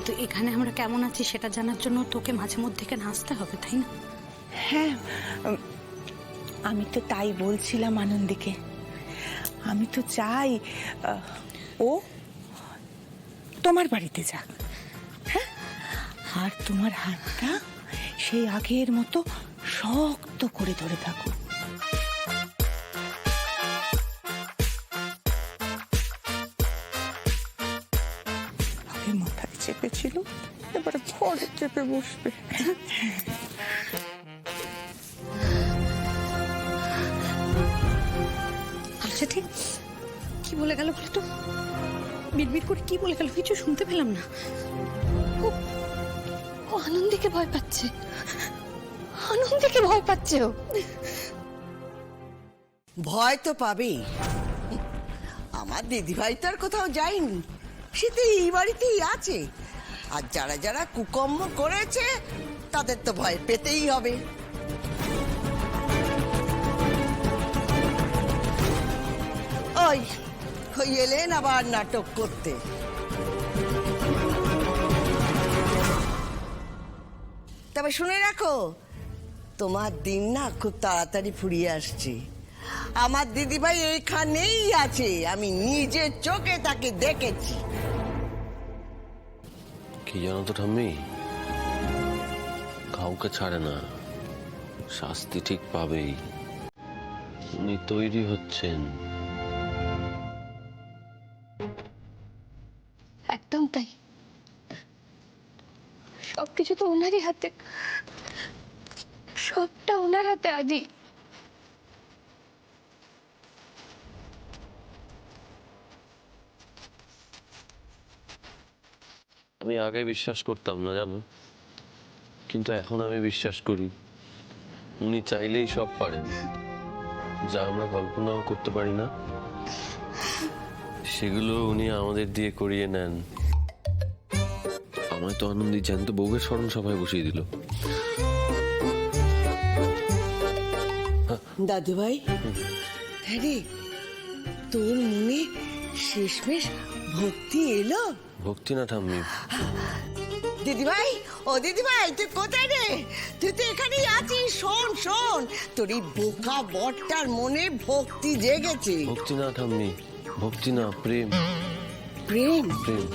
কিন্তু এখানে আমরা কেমন আছি সেটা জানার জন্য তোকে মাঝে মধ্যে এখানে আসতে হবে, তাই না? হ্যাঁ, আমি তো তাই বলছিলাম আনন্দীকে। আমি তো চাই ও তোমার বাড়িতে যাক, হ্যাঁ, আর তোমার হাতটা সেই আগের মতো শক্ত করে ধরে থাকুক। আগে মাথায় চেপেছিল, এবারে ঘরে চেপে বসবে। আচ্ছা ঠিক কি বলে গেল বলে তো, বিড়বিড় করে কি বলে গেল কিছু শুনতে পেলাম না। ও আনন্দীকে ভয় পাচ্ছে, আনন্দীকে ভয় পাচ্ছে ও। ভয় তো পাবেই। আমার দিদিভাই তো আর কোথাও যায়নি, সে তো এই বাড়িতেই আছে। আর যারা যারা কুকর্ম করেছে তাদের তো ভয় পেতেই হবে। ওই ওই এলেন আবার নাটক করতে। তবে শুনে রাখো, তোমার দিন না খুব তাড়াতাড়ি ফুরিয়ে আসছে। আমার দিদিভাই এইখানেই আছে, আমি নিজের চোখে তাকে দেখেছি। কি জানো তো ঠাম্মি, কাউকে ছাড়ে না, শাস্তি ঠিক পাবেই। উনি তৈরি হচ্ছেন। একদম তাই, সবকিছু তো ওনারই হাতে, সবটা ওনার হাতে। আদি আমি আগে বিশ্বাস করতাম না জানো, কিন্তু এখন আমি বিশ্বাস করি উনি চাইলেই সব পারেন। যা আমরা কল্পনাও করতে পারি না সেগুলো উনি আমাদের দিয়ে করিয়ে নেন। আমায় তো আনন্দী জ্যান্ত বউকে স্মরণ সভায় বসিয়ে দিল। দাদুভাই, হ্যাঁ রে, তোর মনে শেষমেশ ভক্তি এলো? ভক্তি না ঠাম্মি, দিদিভাই, ও দিদিভাই, তুই কোথায় রে? তুই তো এখানেই আছিস। শোন শোন, তোর এই বোকা বটটার মনে ভক্তি জেগেছে। ভক্তি না ঠাম্মি, ভক্তি না, প্রেম। প্রেম? প্রেম।